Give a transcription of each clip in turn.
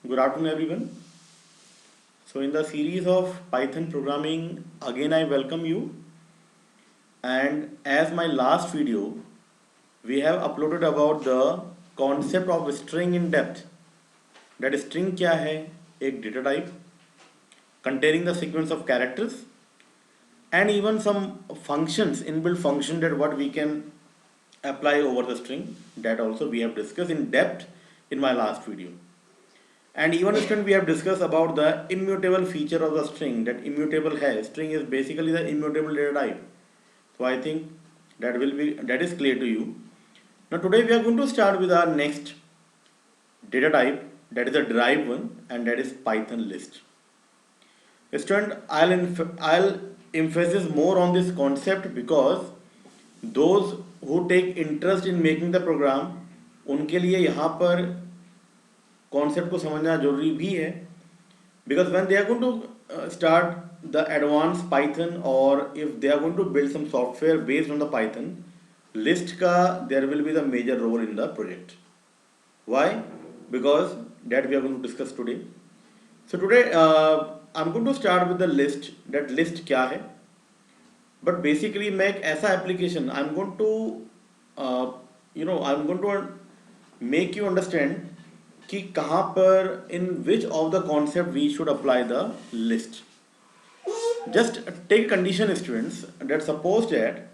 Good afternoon, everyone. So, in the series of Python programming, again I welcome you. And as my last video, we have uploaded about the concept of string in depth. That string क्या है? एक data type containing the sequence of characters and even some functions, inbuilt function that what we can apply over the string. That also we have discussed in depth in my last video. And even student, we have discussed about the immutable feature of the string. That immutable has string is basically the immutable data type. So I think that is clear to you. Now today we are going to start with our next data type, that is a derived one, and that is Python list. Student, I'll emphasize more on this concept because those who take interest in making the program, उनके लिए यहाँ पर concept को समझना जरूरी भी है because when they are going to start the advanced Python or if they are going to build some software based on the Python, list का there will be the major role in the project. Why? Because that we are going to discuss today. So today I'm going to start with the list. That list क्या है? But basically मैं एक ऐसा application I'm going to I'm going to make you understand कि कहाँ पर in which of the concept we should apply the list. Just take condition, students, that suppose that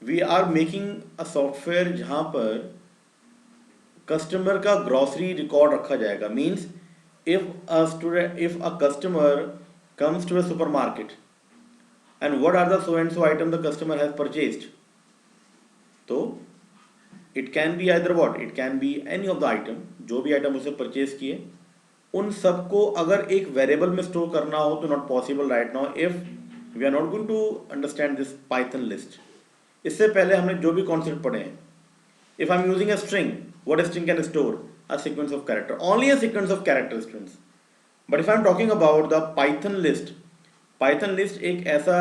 we are making a software जहाँ पर customer का grocery record रखा जाएगा. Means if a customer comes to a supermarket and what are the so and so item the customer has purchased, तो it can be either what, it can be any of the item, जो भी item उसे purchase किए उन सबको अगर एक variable में स्टोर करना हो तो not possible right now if we are not going to understand this Python list. इससे पहले हमने जो भी कॉन्सेप्ट पढ़े हैं, if I am using a string, what string can store a sequence of character, only a sequence of character strings. But if I am talking about the Python list एक ऐसा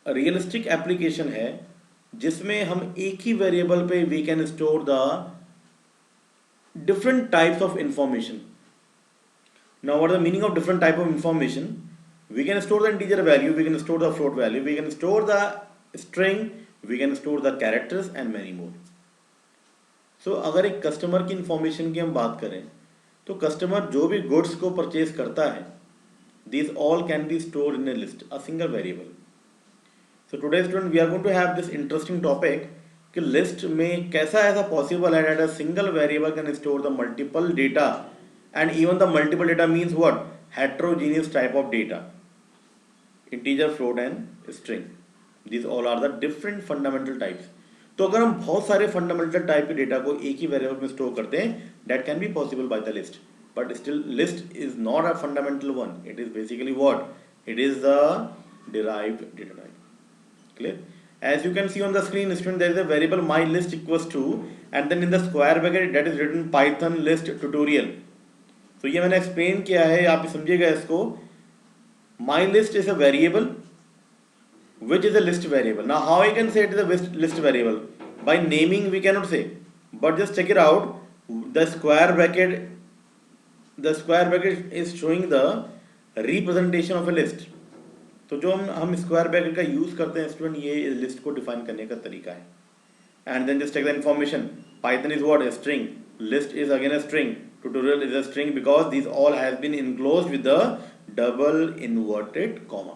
realistic application है जिसमें हम एक ही variable पे we can store the different types of information. Now what is the meaning of different type of information? We can store the integer value, we can store the float value, we can store the string, we can store the characters and many more. So अगर एक customer की information की हम बात करें तो customer जो भी गुड्स को परचेज करता है, these all can be stored in a list, a single variable. So today student we are going to have this interesting topic कि लिस्ट में कैसा ऐसा पॉसिबल है that a single variable can store the multiple data and even the multiple data means what, heterogeneous type of data, integer, float and string. These all are the different fundamental types. तो अगर हम बहुत सारे fundamental type के data को एक ही variable में स्टोर करते हैं, that can be possible by the list, but still list is not a fundamental one. It is basically what, it is the derived data type. Clear? As you can see on the screen, student, there is a variable mylist equals to and then in the square bracket that is written Python list tutorial. तो ये मैंने explain किया है, आप समझिएगा इसको. mylist is a variable which is a list variable. Now how I can say it is a list variable? By naming we cannot say, but just check it out. The square bracket is showing the representation of a list. तो जो हम square bracket का use करते हैं student, ये list को define करने का तरीका है. And then just take the information. Python is what, string. List is again a string. Tutorial is a string because this all has been enclosed with the double inverted comma.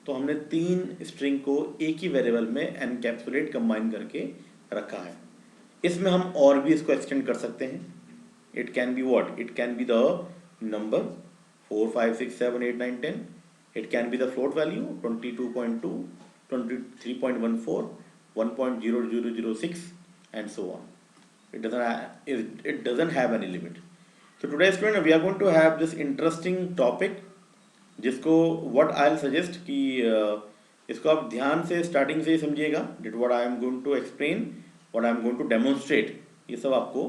तो हमने तीन string को एक ही variable में encapsulate combine करके रखा है. इसमें हम और भी इसको एक्सटेंड कर सकते हैं. It can be what, it can be the number 4 5 6 7 8 9 10. It can be the float value 22.2, 23.14, 1.0006 and so on. It doesn't have any limit. So today student we are going to have this interesting topic जिसको what I'll suggest कि इसको आप ध्यान से starting से ही समझिएगा. That what I am going to explain, what I am going to demonstrate, ये सब आपको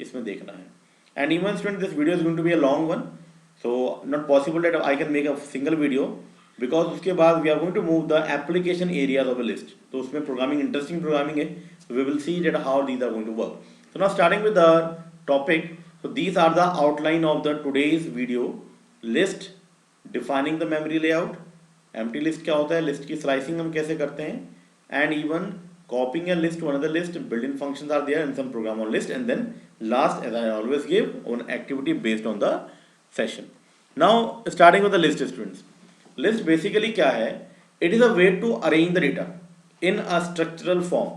इसमें देखना है. And even student this video is going to be a long one. So not possible that I can make a single video because उसके बाद we are going to move the application areas of a list. तो उसमें programming, interesting programming है. So we will see that how these are going to work. So now starting with the topic, So these are the outline of the today's video. List, defining the memory layout, empty list क्या होता है, list की slicing हम कैसे करते हैं, and even copying a list to another list, built-in functions are there and some program on list, and then last, as I always give, one activity based on the session. Now starting with the list, students. List basically क्या है? It is a way to arrange the data in a structural form.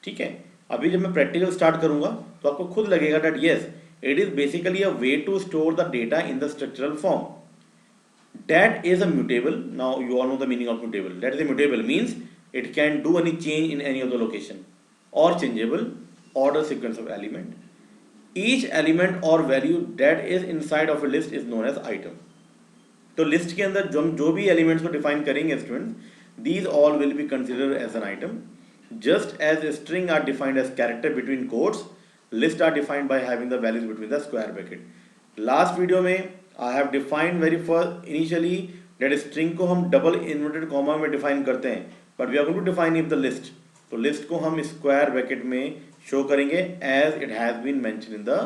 ठीक है, अभी जब मैं practical start करूंगा तो आपको खुद लगेगा that yes, it is basically a way to store the data in the structural form. That is a mutable. Now you all know the meaning of mutable. That is a mutable means it can do any change in any of the location, or changeable order sequence of element. Each element or value that is inside of a list is known as item. तो list के अंदर जो भी elements को define करेंगे students, these all will be considered as an item. Just as a string are defined as character between quotes, lists are defined by having the values between the square bracket. Last video में I have defined very first initially that string को हम double inverted comma में define करते हैं, but we are going to define if the list. तो list को हम square bracket में show करेंगे as it has been mentioned in the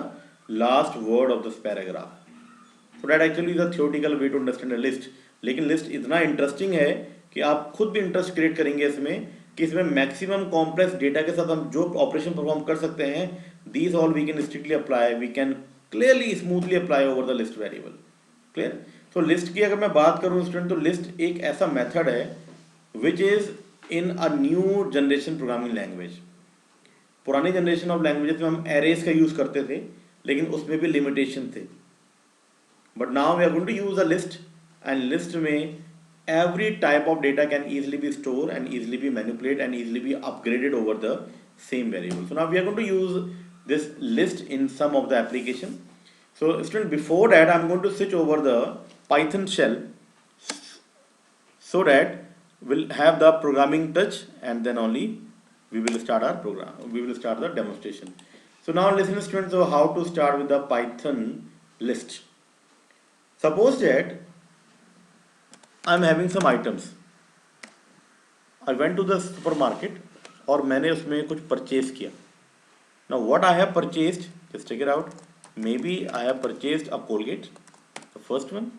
last word of this paragraph. So that actually is a theoretical way to understand a list. लेकिन list इतना interesting है कि आप खुद भी इंटरेस्ट क्रिएट करेंगे इसमें कि इसमें मैक्सिमम कॉम्प्लेक्स डेटा के साथ हम जो ऑपरेशन परफॉर्म कर सकते हैं, these all we can strictly apply, we can clearly smoothly apply over the list variable. Clear? तो लिस्ट की अगर मैं बात करूं स्टूडेंट, तो लिस्ट एक ऐसा मेथड है which is in a new generation programming language. पुरानी जनरेशन ऑफ लैंग्वेजेस में हम एरेज का यूज करते थे, लेकिन उसमें भी लिमिटेशन थे. But now we are going to use a list, and list में every type of data can easily be stored and easily be manipulated and easily be upgraded over the same variable. So now we are going to use this list in some of the application. So student, before that I'm going to switch over the Python shell so that we'll have the programming touch, and then only we will start our program. We will start the demonstration. So now listen students, so how to start with the Python list. Suppose that I am having some items. I went to the supermarket और मैंने उसमें कुछ purchase किया. Now what I have purchased, just take it out. Maybe I have purchased a Colgate, the first one,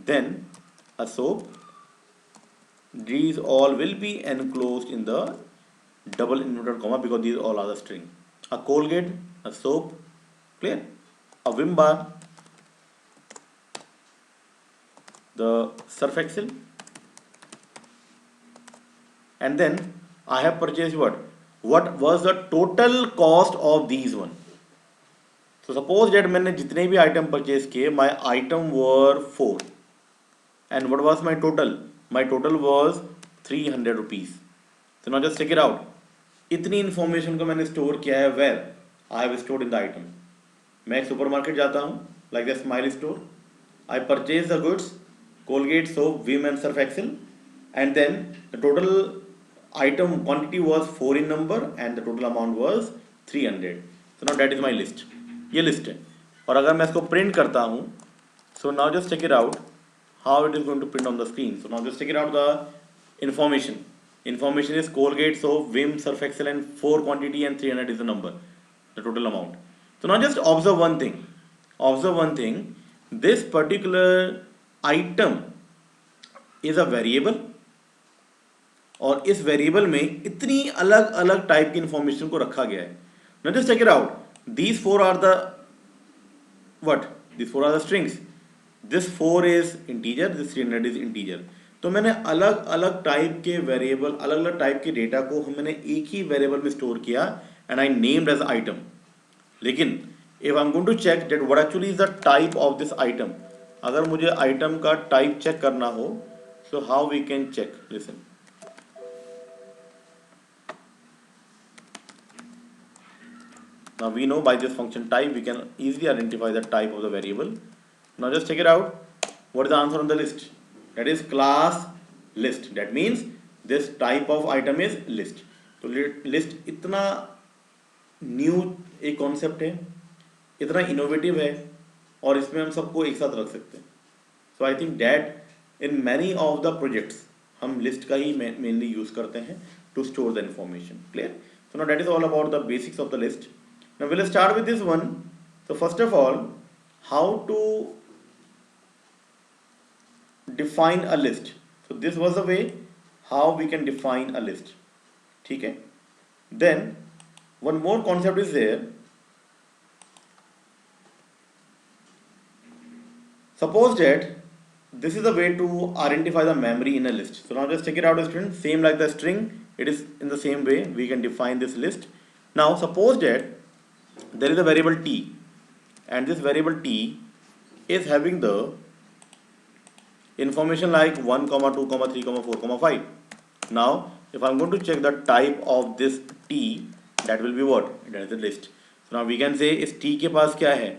then a soap. These all will be enclosed in the double inverted comma because these all are the string. A Colgate, a soap, clear? A Vim bar, the Surf Excel, and then I have purchased what? What was the total cost of these one? So suppose that मैंने जितने भी item purchase किए, my item were 4, and what was my total? My total was 300 rupees. So now just check it out. इतनी information को मैंने store किया है where? I have stored in the item. मैं एक supermarket जाता हूँ, like the Smile store. I purchase the goods, Colgate, soap, Vim and Surf Excel, and then the total item quantity was 4 in number and the total amount was 300. So now that is my list. ये list है. और अगर मैं इसको print करता हूँ, so now just check it out how it is going to print on the screen. So now just check it out the information. Information is Colgate, soap, Vim, Surf Excel, and 4 quantity and 300 is the number, the total amount. So now just observe one thing. Observe one thing. This particular item is a variable, और इस variable में इतनी अलग अलग type की information को रखा गया है. Now just check it out. These 4 are the what? These 4 are the strings. This 4 is integer, this 300 is integer. तो मैंने अलग अलग टाइप के वेरिएबल, अलग अलग टाइप के डेटा को मैंने एक ही वेरिएबल में स्टोर किया, and I named as item. लेकिन if I'm going to check that what actually is the type of this item, अगर मुझे आइटम का टाइप चेक करना हो, so how we can check? Listen. Now we know by this function type we can easily identify the type of the variable. Now just check it out. What is the answer on the list? That is class list. That means this type of item is list. तो list इतना new एक concept है, इतना innovative है, और इसमें हम सबको एक साथ रख सकते हैं. So I think that in many of the projects हम लिस्ट का ही मेनली यूज करते हैं to store the information. Clear? So now that is all about the basics of the list. Now will start with this one. So first of all, how to define a list. So this was the way how we can define a list. ठीक है. Then one more concept is there. Suppose that this is the way to identify the memory in a list. So now just check it out, students. Same like the string, it is in the same way we can define this list. Now suppose that there is a variable t, and this variable t is having the information like 1, 2, 3, 4, 5. Now if I'm going to check the type of this t, that will be what? That is the list. So now we can say इस t के पास क्या है?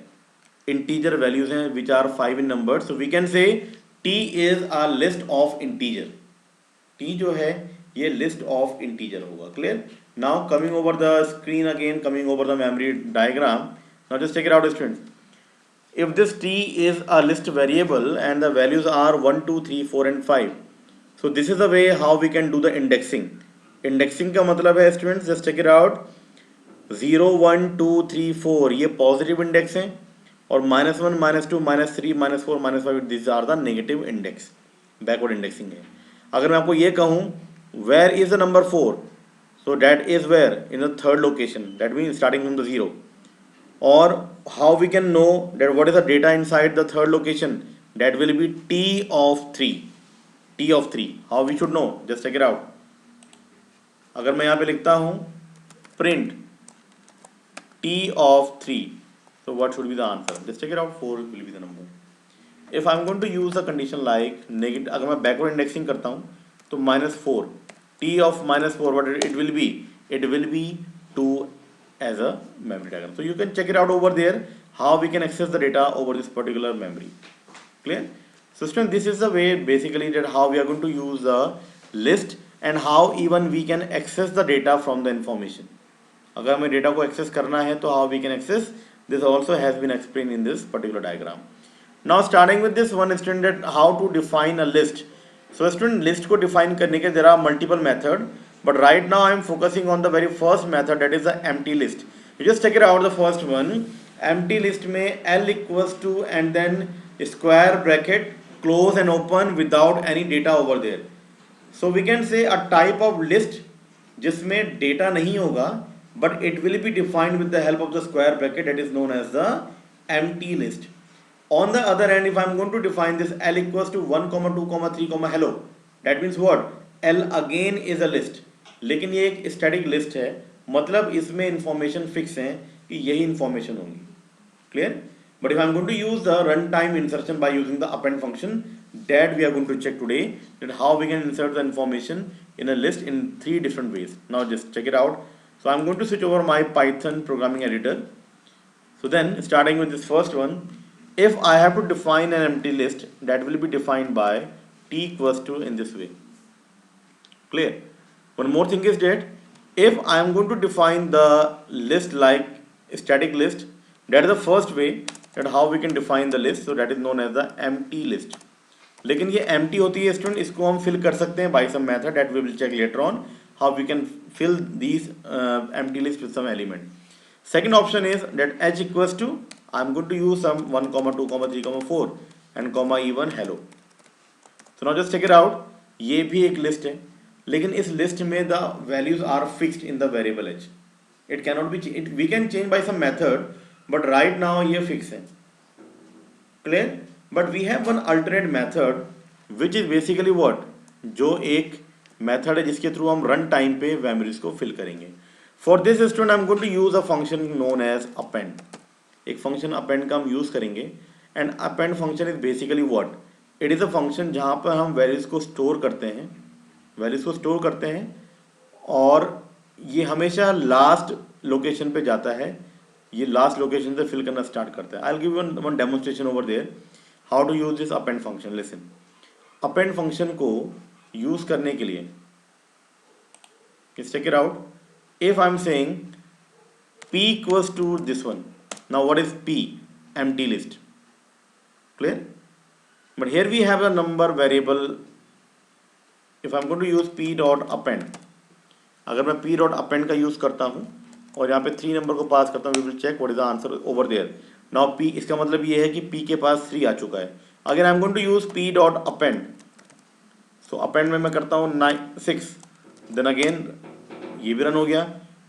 Integer values हैं which are 5 in number. So we can say t is a list of integer. t जो है ये list of integer होगा. Clear? Now coming over the screen again, coming over the memory diagram. Now just check it out, students. If this t is a list variable and the values are 1, 2, 3, 4 and 5. So this is the way how we can do the indexing. Indexing का मतलब है students, just check it out. 0, 1, 2, 3, 4 ये positive index हैं और -1, -2, -3, -4, -5 these are the negative index. Backward indexing है. अगर मैं आपको ये कहूँ where is the number 4, so that is where in the third location, that means starting from the 0. Or how we can know that what is the data inside the third location, that will be t of 3. t of 3, how we should know, just check it out. अगर मैं यहाँ पे लिखता हूँ print t of 3, so what should be the answer? Just check it out. 4 will be the number. If I'm going to use the condition like negative, अगर मैं backward indexing करता हूँ तो -4, t of -4 what it will be? It will be 2 as a memory diagram. So you can check it out over there how we can access the data over this particular memory. Clear? So students, this is the way basically that how we are going to use the list and how even we can access the data from the information. अगर हमें data को access करना है तो how we can access, this also has been explained in this particular diagram. Now starting with this one, student, that how to define a list. So student, list को define करने के there are multiple method, but right now I am focusing on the very first method, that is the empty list. You just check it out, the first one. Empty list में L equals to and then square bracket close and open without any data over there. So we can say a type of list जिसमें data नहीं होगा, but it will be defined with the help of the square bracket, that is known as the empty list. On the other hand, if I am going to define this L equals to 1, 2, 3, hello, that means what? L again is a list. लेकिन ये एक static list है, मतलब इसमें information fix है कि यही information होंगी. Clear? But if I am going to use the runtime insertion by using the append function, that we are going to check today, that how we can insert the information in a list in 3 different ways. Now just check it out. So I am going to switch over my Python programming editor. So then starting with this first one, if I have to define an empty list, that will be defined by t equals to in this way. Clear? One more thing is that if I am going to define the list like static list, that is the first way that how we can define the list. So that is known as the empty list. लेकिन ये empty होती है student, इसको हम fill कर सकते हैं by some method that we will check later on how we can fill these empty list with some element. Second option is that h equals to, I am going to use some 1, 2, 3, 4 and comma even hello. So now just check it out. ये भी एक list है, लेकिन इस list में the values are fixed in the variable h. It cannot be changed. We can change by some method, but right now ये fix है. Clear? But we have one alternate method which is basically what? जो एक method है जिसके through हम run time पे memories को fill करेंगे. For this student, I am going to use a function known as append. एक function append का हम use करेंगे, and append function is basically what? It is a function जहाँ पर हम values को store करते हैं, और ये हमेशा last location पे जाता है, ये last location से fill करना start करता है. I'll give you one demonstration over there how to use this append function. Listen, append function को use करने के लिए, let's check it out. If I'm saying p equals to this one, now what is p? Empty list. Clear? But here we have a number variable. If I'm going to use p dot append, अगर मैं p dot append का use करता हूँ और यहाँ पे 3 number को पास करता हूँ, we will check what is the answer over there. Now p इसका मतलब ये है कि p के पास 3 आ चुका है. अगर I am going to use p dot append, so append में मैं करता हूँ 6, देन अगेन ये भी रन हो गया.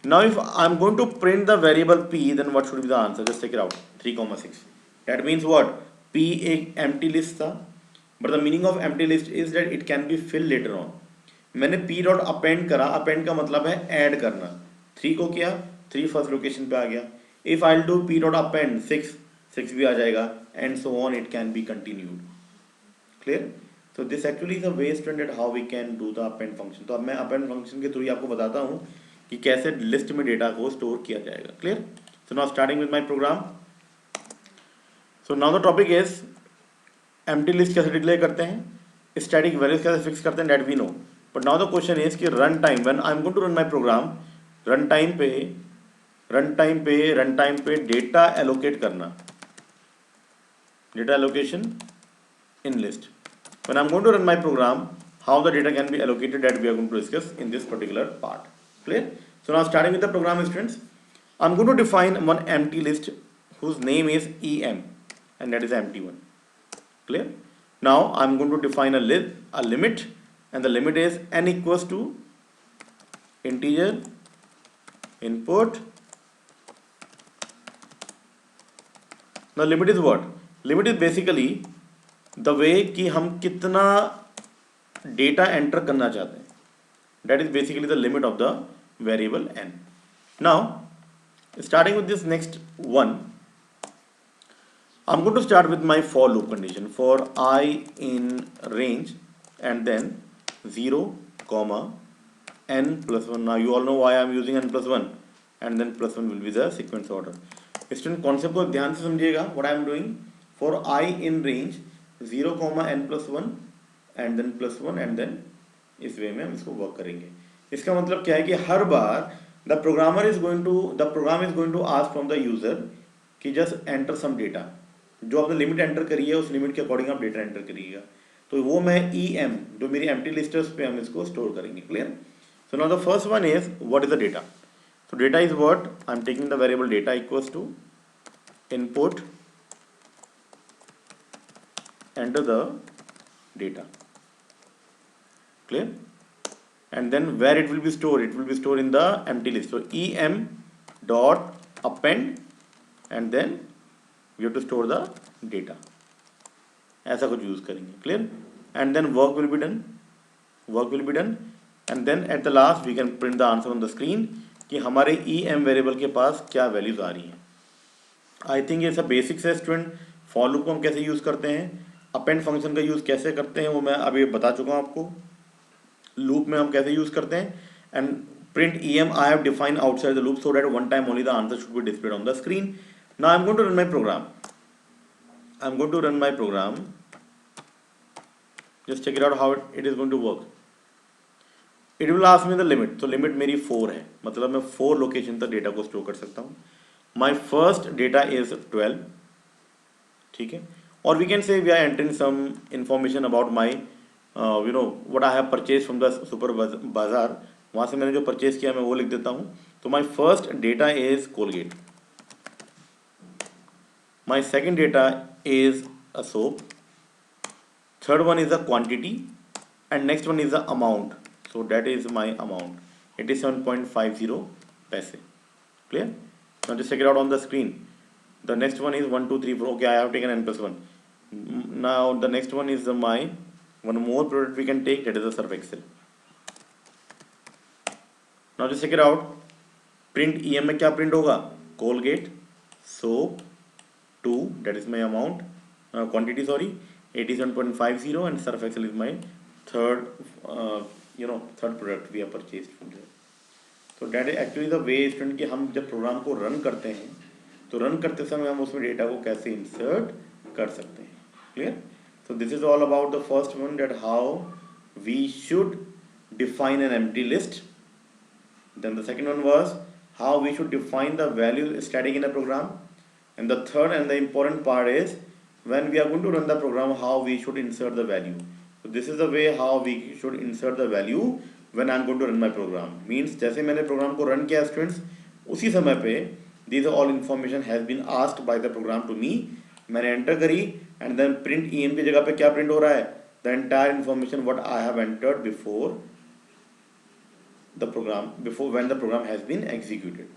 Now if I am going to print the variable p, then what should be the answer? Just take it out. 3,6. That means what? p एक empty list था, but the meaning of empty list is that it can be fill later on. मैंने p dot append करा, append का मतलब है add करना. 3 को किया, 3 फर्स्ट लोकेशन पे आ गया. If I do p dot append 6, 6 भी आ जाएगा, and so on it can be continued. Clear? तो this actually is a way standard how we can do the append function. तो अब मैं अपेंड फंक्शन के थ्रू ही आपको बताता हूँ कि कैसे लिस्ट में डेटा को स्टोर किया जाएगा. Clear? So now starting with my program. So now the topic is empty list कैसे डिक्लेयर करते हैं, स्टैटिक वैल्यूज कैसे फिक्स करते हैं, that we know. But now the question is कि run time, when I am going to run my program, run time पे data allocate करना, data allocation in list. When I'm going to run my program, how the data can be allocated, that we are going to discuss in this particular part. Clear? So now starting with the program, students, I'm going to define one empty list whose name is em, and that is the empty one. Clear? Now I'm going to define a limit, and the limit is n equals to integer input. Now limit is what? Limit is basically the way कि हम कितना data enter करना चाहते हैं. That is basically the limit of the variable n. Now starting with this next one, I am going to start with my for loop condition for i in range and then 0, n plus 1. now you all know why I am using n plus 1, and then plus 1 will be the sequence order. Student concept को ध्यान से समझिएगा. What I am doing, for i in range 0, n plus 1 and then plus 1, and then इस way में हम इसको work करेंगे. इसका मतलब क्या है कि हर बार the program is going to ask from the user कि जस्ट एंटर सम डेटा. जो आपने लिमिट एंटर करी है उस लिमिट के अकॉर्डिंग आप डेटा एंटर करिएगा. तो वो मैं em, जो मेरी एम्प्टी लिस्ट है उस पर हम इसको स्टोर करेंगे. Clear? So now the first one is what is the data. So data is what? I am taking the variable data equals to input, enter the data. Clear? And then where it will be stored? It will be stored in the empty list. So em dot append, and then we have to store the data. ऐसा कुछ use करेंगे. Clear? And then work will be done. And then at the last we can print the answer on the screen कि हमारे em variable के पास क्या values आ रही हैं. आई think ये सब बेसिक्स है स्टूडेंट. फॉर लूप को हम कैसे यूज़ करते हैं, अपेंड फंक्शन का यूज़ कैसे करते हैं, वो मैं अभी बता चुका हूँ आपको. लूप में हम कैसे यूज़ करते हैं, and print em I have define outside the loop so that one time only the answer should be displayed on the screen. Now I am going to run my program. Just check it out how it is going to work. It will ask me the limit. तो limit मेरी 4 है, मतलब मैं 4 location तक data को store कर सकता हूँ. My first data is 12. ठीक है. और we can say we are entering some information about my what I have purchase from the super bazaar. वहाँ से मैंने जो परचेज किया मैं वो लिख देता हूँ. तो माई first data is Colgate. My second data is a soap. Third one is a quantity, and next one is a amount. So that is my amount. It is 7.50 paise. Clear? Now just check it out on the screen. The next one is 1, 2, 3, 4. Okay, I have taken n plus 1. Now the next one is my one more product we can take, that is the Surf Excel. Now just check it out. Print em में क्या print होगा? Colgate, soap, 2, that is my amount, quantity sorry, 87.50, and Surf Excel is my third third product we have purchased from there. So that is actually the way student कि हम जब programme को run करते हैं तो run करते समय हम उसमें डेटा को कैसे इंसर्ट कर सकते हैं. Clear? So this is all about the first one, that how we should define an empty list. Then the second one was how we should define the value static in a program. And the third and the important part is when we are going to run the program, how we should insert the value. So this is the way how we should insert the value when I am going to run my program. Means जैसे मैंने programme को run किया students, उसी समय पे these are all information has been asked by the program to me, मैंने enter करी, and then print en की जगह पे क्या print हो रहा है, the entire information what I have entered before the program, before when the program has been executed.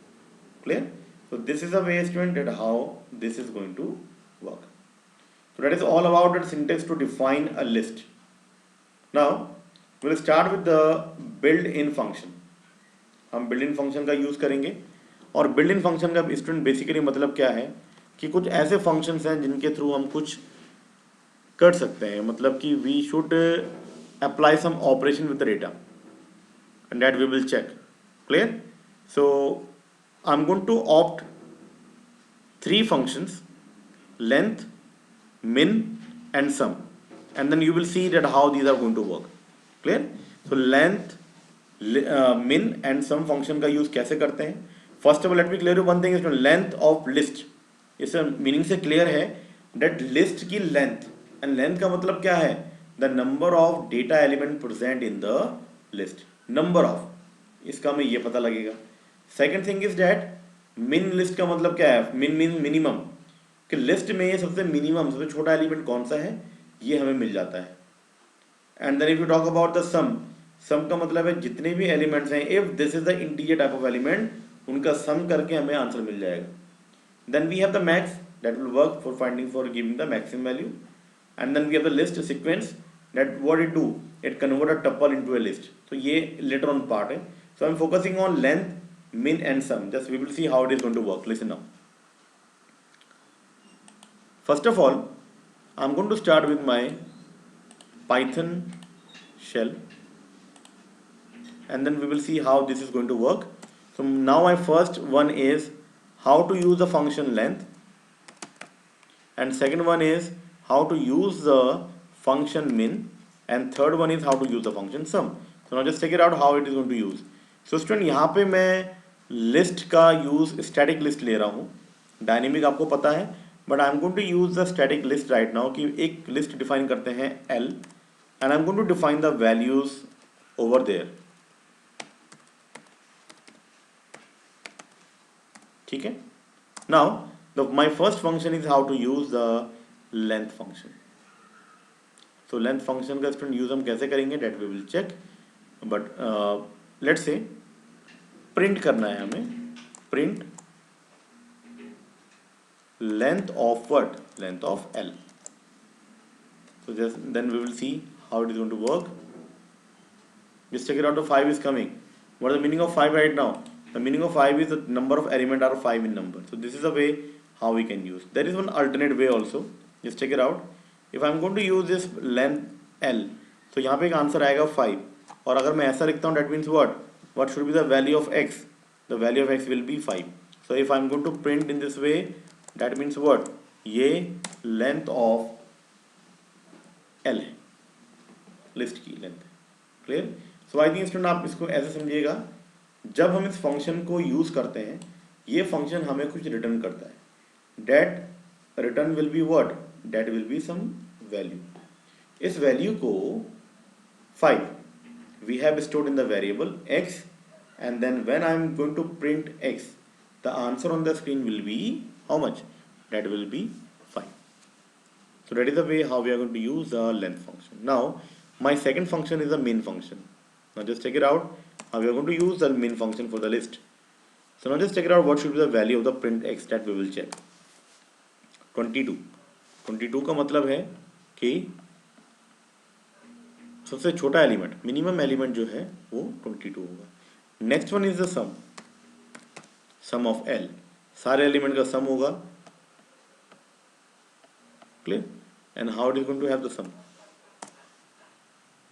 Clear? So this is a way, student, that how this is going to work. So that is all about the syntax to define a list. Now we'll start with the built-in function. हम built-in function का use करेंगे, और built-in function का student basically मतलब क्या है कि कुछ ऐसे functions हैं जिनके थ्रू हम कुछ कर सकते हैं, मतलब कि we should apply some operation with the data, and that we will check. Clear? So I'm going to opt 3 functions: length, min and sum, and then you will see that how these are going to work. Clear? So length, min and sum function का use कैसे करते हैं? First of all let me clear you one thing, length of list, इससे meaning से clear है that list की length, and length का मतलब क्या है, the number of data element present in the list, number of, इसका हमें ये पता लगेगा. सेकेंड थिंग इज दैट मिन लिस्ट का मतलब क्या है, मिन मीन मिनिमम, कि लिस्ट में सबसे मिनिमम सबसे छोटा एलिमेंट कौन सा है ये हमें मिल जाता है. And then if you talk about the sum, sum का मतलब है जितने भी एलिमेंट्स हैं, if this is the integer type of element, उनका सम करके हमें आंसर मिल जाएगा. Then we have the max, that will work for finding for giving the maximum value. And then we have the list sequence, that what it do, it convert a tuple into a list. तो ये letter on part है. So I am focusing on length, min and sum. Just we will see how it is going to work. Listen now. First of all, I'm going to start with my Python shell, and then we will see how this is going to work. So now my first one is how to use the function length, and second one is how to use the function min, and third one is how to use the function sum. So now just check it out how it is going to use. So student, यहाँ पे मैं list का use static list ले रहा हूँ, dynamic आपको पता है, but I am going to use the static list right now, कि एक लिस्ट डिफाइन करते हैं L, and I am going to define the values over there. ठीक है. Now the my first function is how to use the length function. So length function का student use हम कैसे करेंगे, that we will check, but let's say print करना है हमें, print length of what, length of L. So just then we will see how it is going to work. Just check it out, the 5 is coming. What is the meaning of 5 right now? The meaning of 5 is the number of element are 5 in number. So this is a way how we can use. There is one alternate way also. Just check it out. If I am going to use this length L, so यहाँ पे एक answer आएगा 5, और अगर मैं ऐसा लिखता हूँ, that means what should be the value of x? The value of x will be 5. So if I am going to print in this way, that means what? ये length of L है, list की length. Clear? So I think student आप इसको ऐसे समझिएगा, जब हम इस फंक्शन को यूज करते हैं, ये फंक्शन हमें कुछ रिटर्न करता है. That return will be what, that will be some value. इस वैल्यू को 5 we have stored in the variable x, and then when I am going to print x, the answer on the screen will be how much? That will be 5. So that is the way how we are going to use the length function. Now my second function is the min function. Now just check it out how we are going to use the min function for the list. So now just check it out what should be the value of the print x, that we will check. 22. 22 का मतलब है कि सबसे छोटा element, minimum element जो है वो 22 होगा. Next one is the sum, sum of L, सारे एलिमेंट का सम होगा. Clear? And how it is going to have the sum,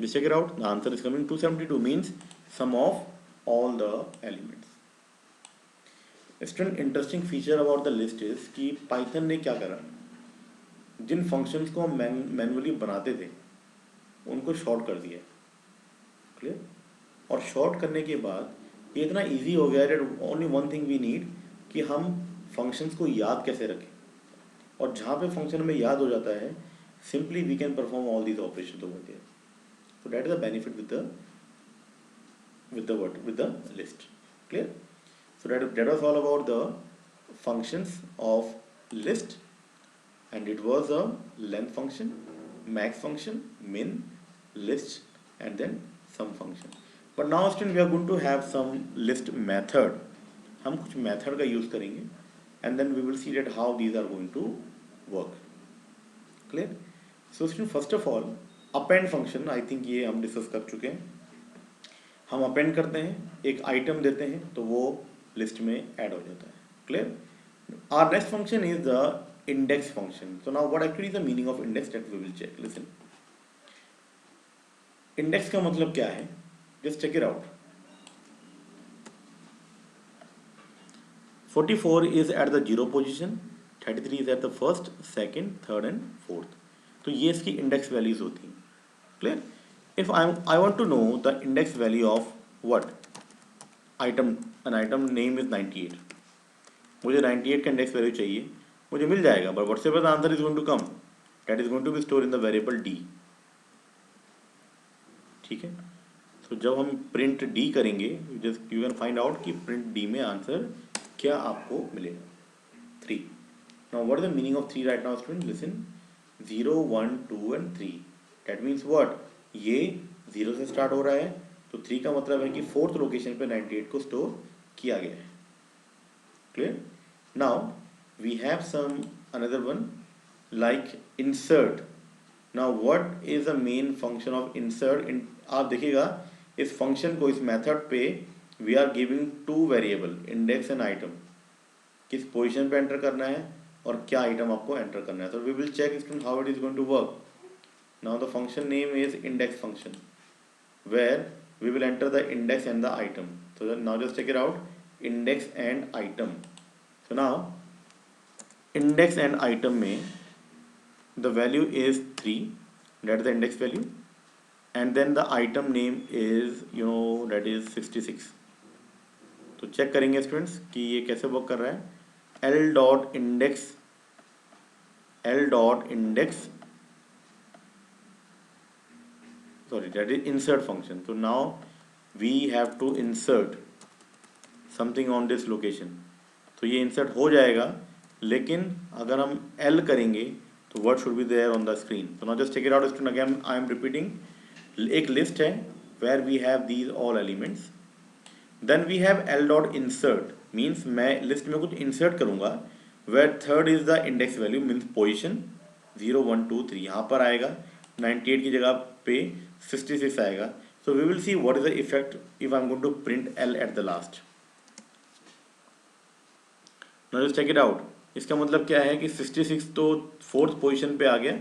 just check it out, the answer is coming 272 means sum of all the elements. Student, interesting feature about the list is कि Python ने क्या करा, जिन functions को हम manually बनाते थे उनको short कर दिया. क्लियर? और शॉर्ट करने के बाद ये इतना इजी हो गया है, only one thing we need, कि हम फंक्शंस को याद कैसे रखें, और जहाँ पे फंक्शन हमें याद हो जाता है, simply we can perform all these operations over there. So that is the benefit with the list. Clear? So that was all about the functions of list, and it was a length function, max function, min, list, and then sum function. But now student we are going to have some list method. हम कुछ method का use करेंगे and then we will see that how these are going to work. Clear? So student first of all append function, I think ये हम discuss कर चुके हैं. हम अपेंड करते हैं, एक आइटम देते हैं तो वो लिस्ट में ऐड हो जाता है. Clear? Our next function is the index function. So now what actually is the meaning of index that we will check. Listen, index का मतलब क्या है? Just check it out. 44 is at the 0 position, 33 is at the first, second, third and fourth. तो ये इसकी index values होती हैं. Clear? If I want to know the index value of what? Item, an item name is 98. मुझे 98 का index value चाहिए, मुझे मिल जाएगा, but whatsoever the answer is going to come, that is going to be store in the variable d. ठीक है? तो जब हम प्रिंट डी करेंगे, just you can find out कि प्रिंट डी में आंसर क्या आपको मिलेगा. 3. Now what is the meaning of 3 right now student? Listen, 0 1 2 and 3. That means what? ये 0 से स्टार्ट हो रहा है, तो 3 का मतलब है कि फोर्थ लोकेशन पे 98 को स्टोर किया गया है. Clear? Now we have some another one like insert. Now what is the main function of insert? आप देखिएगा इस फंक्शन को, इस मेथड पे we are giving two variable index and item. किस पोजीशन पे एंटर करना है और क्या आइटम आपको एंटर करना है. So we will check how it is going to work. Now the function name is index function where we will enter the index and the item. So now just check it out, index and item. So now index and item में the value is 3, that is the index value, and then the item name is that is 66. तो check करेंगे students कि ये कैसे work कर रहा है. L dot index sorry, that is insert function. So now we have to insert something on this location. तो ये insert हो जाएगा, लेकिन अगर हम L करेंगे तो what should be there on the screen. So now just check it out student. Again I am repeating, एक list है where we have these all elements, then we have L dot insert means मैं list में कुछ insert करूँगा where third is the index value means position 0 1 2 3. यहाँ पर आएगा 98 की जगह पे 66 आएगा. So we will see what is the effect if I am going to print L at the last. Now just check it out. इसका मतलब क्या है कि 66 तो फोर्थ पोजीशन पे आ गया,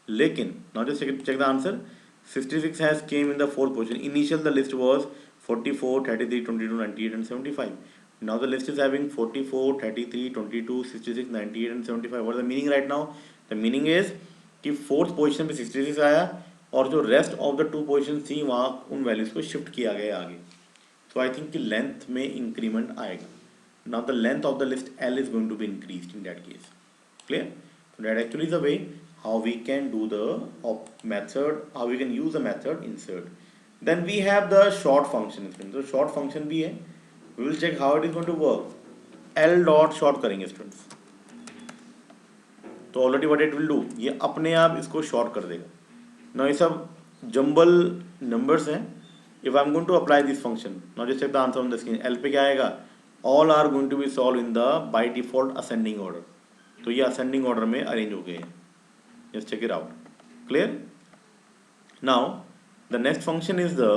लेकिन now just check the answer. 66 has came in the fourth position. Initial the list was 44 33 22 98 and 75. Now the list is having 44 33 22 66 98 and 75. What is the meaning right now? The meaning is कि fourth position पे 66 आया और जो rest of the two position थी वहाँ उन values को shift किया गया आगे. सो आई थिंक कि लेंथ में इंक्रीमेंट आएगा. Now the length of the list L is going to be increased in that case. Clear? So that actually is the way how we can do the method, how we can use the method insert. Then we have the short function. So short function भी है. We will check how it is going to work. L dot short करेंगे students. तो already what it will do, ये अपने आप इसको short कर देगा. Now ये सब jumble numbers हैं. If I am going to apply this function, now just check the answer on the screen. L पे क्या आएगा? All are going to be solved in the by default ascending order. तो ये ascending order में arrange हो गए हैं. Just check it out. Clear? Now the next function is the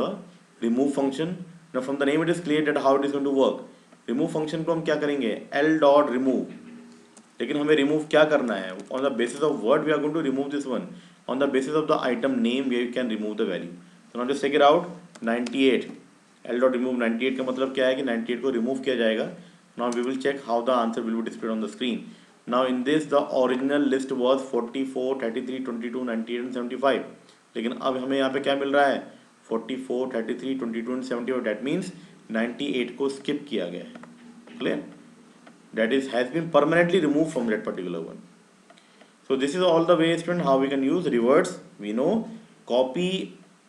remove function. Now from the name it is clear that how it is going to work. Remove function को हम क्या करेंगे? L dot remove. लेकिन हमें remove क्या करना है? On the basis of what we are going to remove this one? On the basis of the item name we can remove the value. So now just check it out. 98. L dot remove 98 का मतलब क्या है कि 98 को remove किया जाएगा. Now we will check how the answer will be displayed on the screen. Now in this the original list was 44, 33, 22, 98 and 75. लेकिन अब हमें यहाँ पे क्या मिल रहा है? 44, 33, 22 and 75. That means 98 को skip किया गया है. Clear? That is has been permanently removed from that particular one. So this is all the way student how we can use reverse. We know copy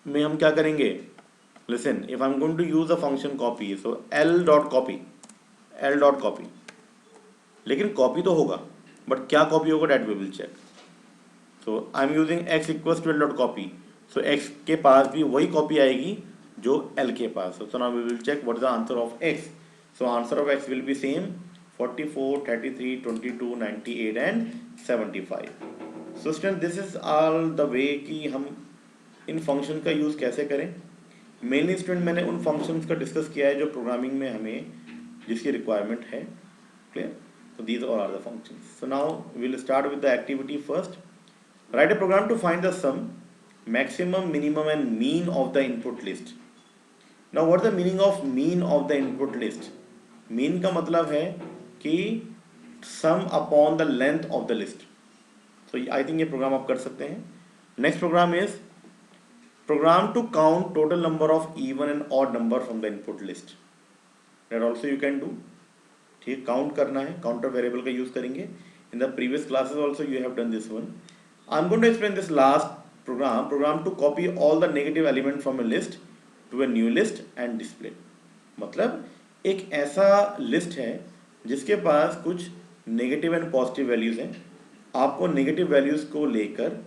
में हम क्या करेंगे? Listen, if I'm going to use the function copy, so L dot copy, लेकिन copy तो होगा, but क्या copy होगा that we will check. So I am using x equals to L dot copy. So x के पास भी वही copy आएगी जो l के पास. So now we will check what is the answer of x. So answer of x will be same 44, 33, 22, 98 and 75. So student this is all the way कि हम इन function का यूज़ कैसे करें. मेनली स्टूडेंट मैंने उन functions का discuss किया है जो प्रोग्रामिंग में हमें जिसकी रिक्वायरमेंट है. Clear. So these all are the functions. So now we'll start with the activity first. Write a program to find the sum, maximum, minimum and mean of the input list. Now what is the meaning of mean of the input list? Mean का मतलब है कि sum upon the length of the list. So I think ये program आप कर सकते हैं. Next program is program to count total number of even and odd number from the input list. That also you can do. ठीक, count करना है, counter variable का use करेंगे. In the previous classes also you have done this one. I am going to explain this last program to copy all the negative element from a list to a new list and display. मतलब एक ऐसा list है जिसके पास कुछ negative and positive values हैं. आपको negative values को लेकर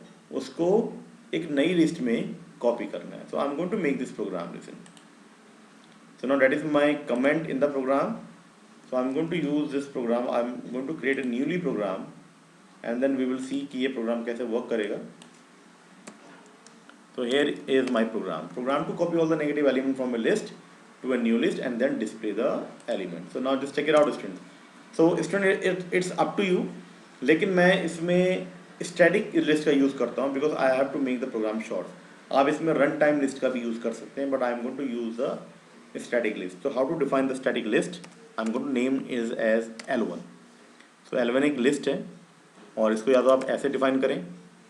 उसको एक नई लिस्ट में कॉपी करना है. So I am going to make this program. Listen. So now that is my comment in the program. So I'm going to use this program. I'm going to create a newly program and then we will see कि ये program कैसे work करेगा. So here is my program. Program to copy all the negative element from a list to a new list and then display the element. So now just check it out, students. So student it's up to you. लेकिन मैं इसमें static list का use करता हूँ because I have to make the program short. आप इसमें run time list का भी use कर सकते हैं, but I am going to use the static list. So how to define the static list? I'm going to name is as L1. So L1 एक list है और इसको या तो आप ऐसे डिफाइन करें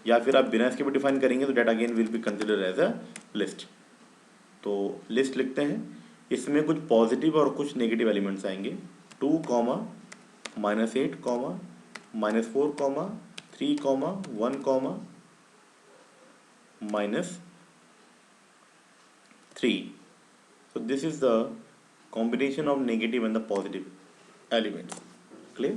या फिर आप बिना इसके भी डिफाइन करेंगे तो that again will be consider as a list. तो लिस्ट लिखते हैं. इसमें कुछ पॉजिटिव और कुछ नेगेटिव एलिमेंट्स आएंगे. 2, -8, -4, 3, 1, -3. So this is the combination of negative and the positive elements. Clear?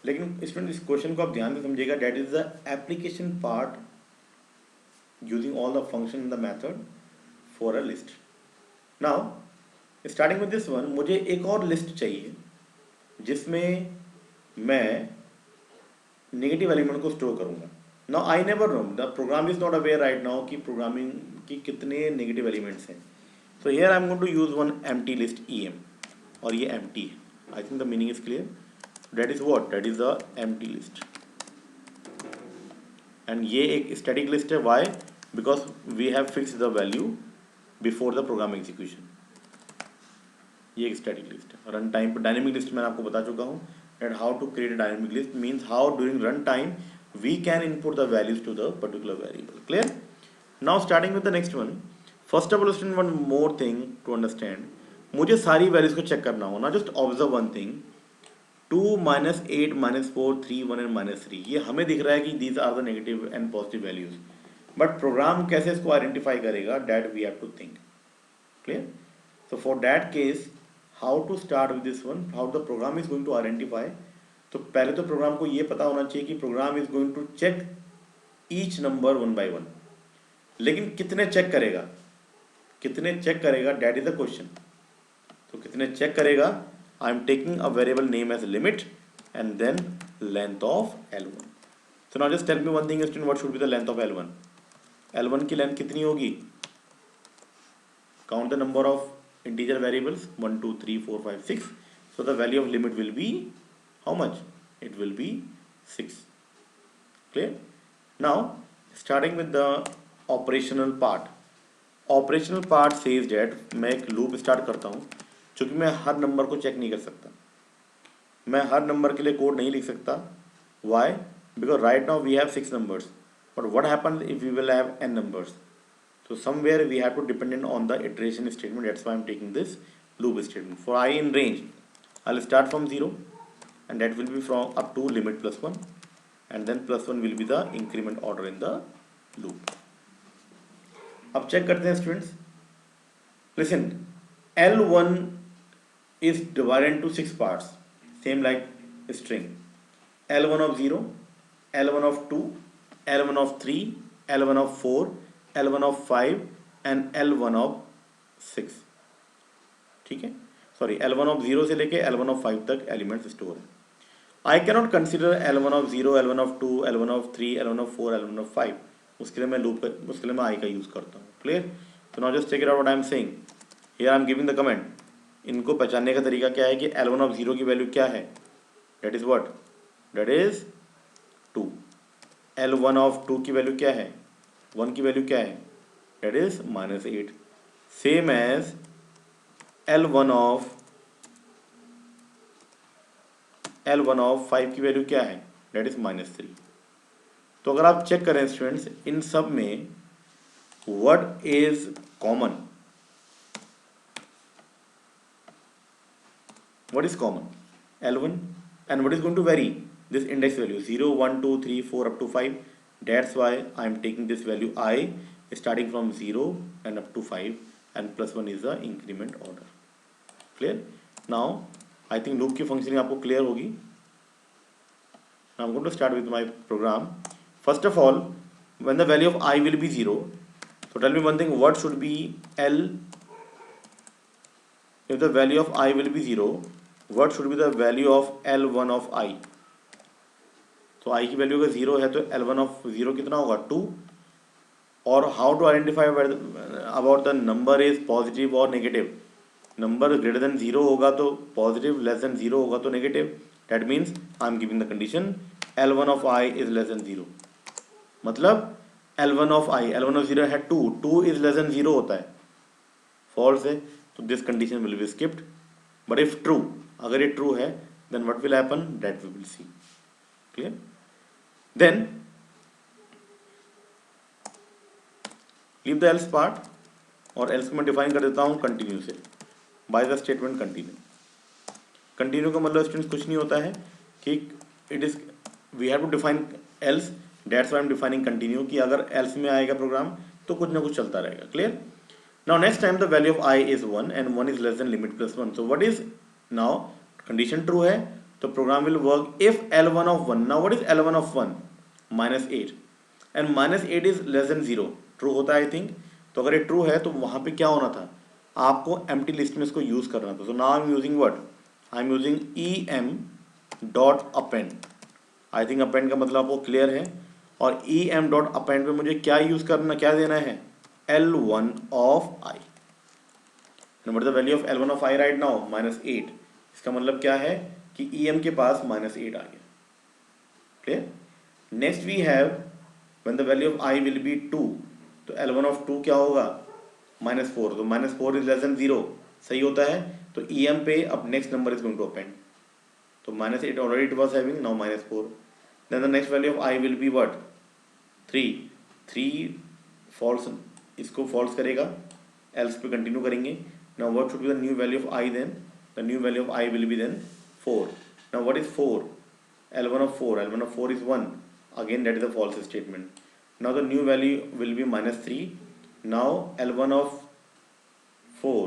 लेकिन स्टूडेंट इस क्वेश्चन को आप ध्यान से समझिएगा. That is the application part using all the function in the method for a list. Now starting with this one, मुझे एक और लिस्ट चाहिए जिसमें मैं नेगेटिव एलिमेंट को स्टोर करूंगा. Now I never know, the program is not aware right now कि programming की कितने नेगेटिव एलिमेंट्स हैं. So here I am going to use one empty list em और ये empty है. I think the meaning is clear. That is what? That is the empty list. And ये एक static list है. Why? Because we have fixed the value before the program execution. ये एक static list है. Run time पर dynamic list मैंने आपको बता चुका हूँ. And how to create a dynamic list means how during run time we can input the values to the particular variable. Clear? Now starting with the next one. First of all student one more thing to understand. मुझे सारी values को check करना हो ना. Just observe one thing. 2, -8, -4, 3, 1 and -3 ये हमें दिख रहा है कि these are the negative and positive values. But program कैसे इसको आइडेंटिफाई करेगा, that we have to think. Clear. So for that case how to start with this one, how the program is going to identify. तो पहले तो programme को ये पता होना चाहिए कि program is going to check each number one by one. लेकिन कितने चेक करेगा, कितने चेक करेगा, डेट इज द क्वेश्चन. तो कितने चेक करेगा. I am taking a variable name as limit and then length of L1. So now just tell me one thing student, what should be the length of L1. L1 की length कितनी होगी. Count the number of integer variables 1, 2, 3, 4, 5, 6. So the value of limit will be how much, it will be 6. Clear. Now starting with the operational part. Operational part says date मैं एक loop start करता हूँ. क्योंकि मैं हर number को check नहीं कर सकता, मैं हर नंबर के लिए कोड नहीं लिख सकता. Why? Because right now we have 6 numbers, but what happens if we will have n numbers. So somewhere we have to dependent on the iteration statement. That's why I'm taking this loop statement. For I in range, I'll start from 0 and that will be from up to limit +1 and then +1 will be the increment order in the loop. अब check करते हैं students. Listen, L1 is divided into 6 parts. same like string. L1 of 0, L1 of 2, L1 of 3, L1 of 4, L1 of 5 and L1 of 6. ठीक है, sorry L1 of 0 से लेके L1 of 5 तक elements store है. I cannot consider L1 of 0, L1 of 2, L1 of 3, L1 of 4, L1 of 5. उसके लिए मैं उसके लिए मैं आई का यूज़ करता हूँ. क्लियर? तो now just check it out what I am saying. Here I am giving the comment. इनको पहचानने का तरीका क्या है कि L1 of 0 की वैल्यू क्या है? That is what? That is 2. L1 of 2 की वैल्यू क्या है? 1 की वैल्यू क्या है? That is -8. Same as L1 of 5 की वैल्यू क्या है? That is -3. तो अगर आप चेक करें स्टूडेंट्स, इन सब में what is common? What is common? L1. And what is going to vary? This index value 0, 1, 2, 3, 4 up to 5. That's why I am taking this value I starting from 0 and up to 5, and plus 1 is the increment order. Clear? Now I think loop की functioning आपको clear होगी. Now I'm going to start with my program. First of all, when the value of I will be 0, so tell me one thing, what should be L? If the value of I will be 0, what should be the value of L1 of I? तो I की value अगर 0 है तो L1 of 0 कितना होगा? 2. और how to identify about the number is positive और negative? Number greater than 0 होगा तो पॉजिटिव, लेस देन 0 होगा तो negative. That means I am giving the condition L1 of I is less than 0. मतलब L1 of I, L1 of 0 है 2, 2 is less than 0 होता है. False है तो this condition will be skipped. But if true, अगर ये true है then what will happen? That we will see. Clear? Then leave the else part, और else को मैं डिफाइन कर देता हूँ कंटिन्यू से, by the statement continue. Continue का मतलब स्टूडेंट्स कुछ नहीं होता है कि it is we have to define else. That's why I am defining continue, कि अगर एल्स में आएगा प्रोग्राम तो कुछ ना कुछ चलता रहेगा. Clear? Now next time the value of I is 1 and 1 is less than limit plus 1. So what is now? Condition true है तो program will work if L1 of 1. Now what is L1 of 1? -8. And -8 is less than 0. True होता है I think. तो अगर ये true है तो वहाँ पे क्या होना था? आपको empty list में इसको use करना था. So now I'm using what? I'm using em dot append. I think append का मतलब आपको clear है. और em dot append पे मुझे क्या use करना, क्या देना है? L1 of I. And what is the value of L1 of I right now? -8. इसका मतलब क्या है कि EM के पास -8 आ गया. Clear? Next we have when the value of I will be 2. तो L1 of 2 क्या होगा? -4. तो -4 is less than 0. सही होता है. तो EM पे अब next number is going to append. तो -8 already it was having, now -4. Then the next value of I will be what? 3. 3 false, इसको फॉल्स करेगा, एल्स पे कंटिन्यू करेंगे. Now what should be the new value of i then? The new value of i will be then 4. Now what is 4? L1 of 4. L1 of 4 is 1. Again that is a false statement. Now the new value will be -3. Now L1 of 4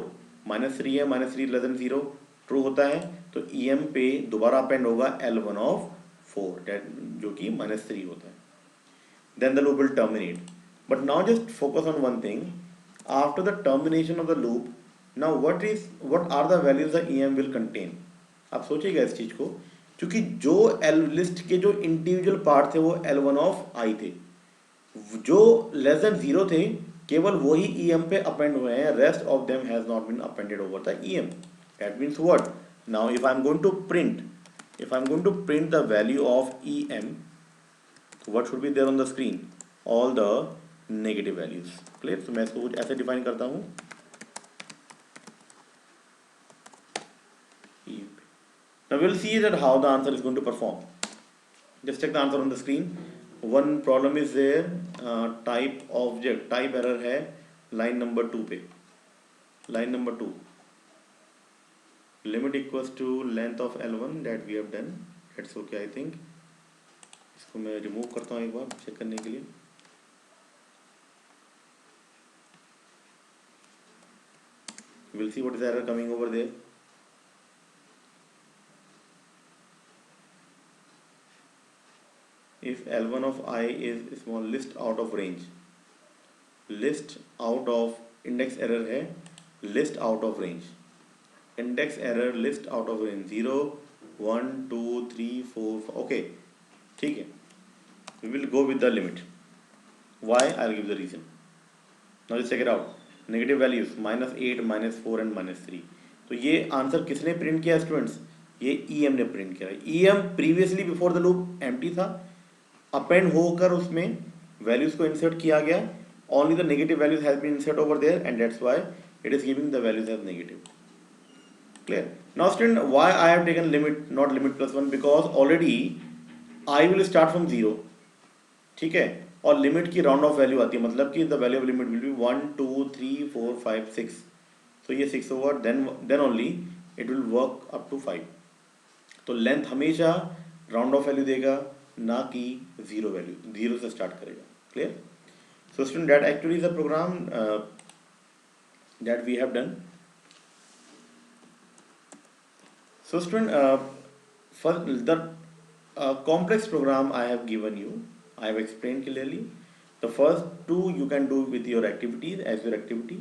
-3 है, -3 less than 0. True होता है तो EM पे दोबारा append होगा L1 of 4 जो कि -3 होता है. Then the loop will terminate. But now just focus on one thing. After the termination of the loop, now what are the values the EM will contain? आप सोचिएगा इस चीज को, क्योंकि जो लिस्ट के जो इंडिविजुअल पार्ट थे वो L1 ऑफ I थे, जो लेस देन 0 थे केवल वही EM पे अपेंड हुए हैं. Rest of them has not been appended over the EM. That means what? Now if I am going to print the value of EM, what should be there on the screen? All the negative values. Clear? तो मैं इसको कुछ ऐसे define करता हूँ. Now we'll see that how the answer is going to perform. Just check the answer on the screen. One problem is there. Type object, type error है line number 2 पे. Line number 2. Limit equals to length of L1 that we have done. That's okay I think. इसको मैं remove करता हूँ एक बार check करने के लिए. We'll see what is the error coming over there. if L1 of I is small, list out of range, list out of, index error है, list out of range, index error list out of range 0 1 2 3 4 5. Okay, ठीक है, we will go with the limit. Why? I'll give the reason. Now let's check it out. Negative values -8 -4 and -3. तो ये answer किसने print किया students? ये EM ने print किया. EM previously before the loop empty था, अपेंड होकर उसमें वैल्यूज को इंसर्ट किया गया. Only the negative values has been insert over there and that's why it is giving the values as negative. Clear? Now student, why I have taken limit not limit plus 1? Because already I will start from 0. ठीक है, और limit की round of value आती है, मतलब कि the value of limit will be 1 2 3 4 5 6. So ये 6 over, then only it will work up to 5. तो लेंथ हमेशा राउंड ऑफ वैल्यू देगा, ना कि जीरो वैल्यू, जीरो से स्टार्ट करेगा. Clear? So student, that actually is the program that we have done. So student, for the complex program I have given you, I have explained clearly. The first two you can do with your activities as your activity.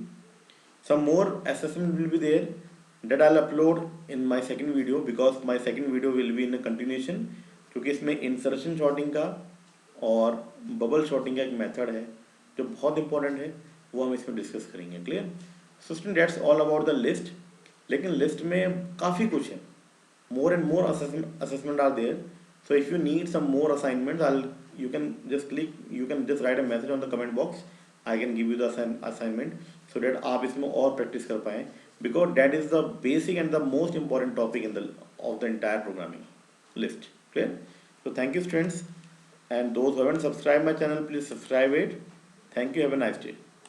Some more assessment will be there that I'll upload in my second video, because my second video will be in a continuation, क्योंकि इसमें insertion sorting का और bubble sorting का एक method है जो बहुत important है, वो हम इसमें discuss करेंगे. Clear? So student, that's all about the list. लेकिन list में काफ़ी कुछ है, more and more assessment are there. So if you need some more assignments, you can just write a message on the comment box. I can give you the assignment so that आप इसमें और practice कर पाएं, because that is the basic and the most important topic of the entire programming list. Clear? So thank you students, and those who haven't subscribed my channel, please subscribe it. Thank you. Have a nice day.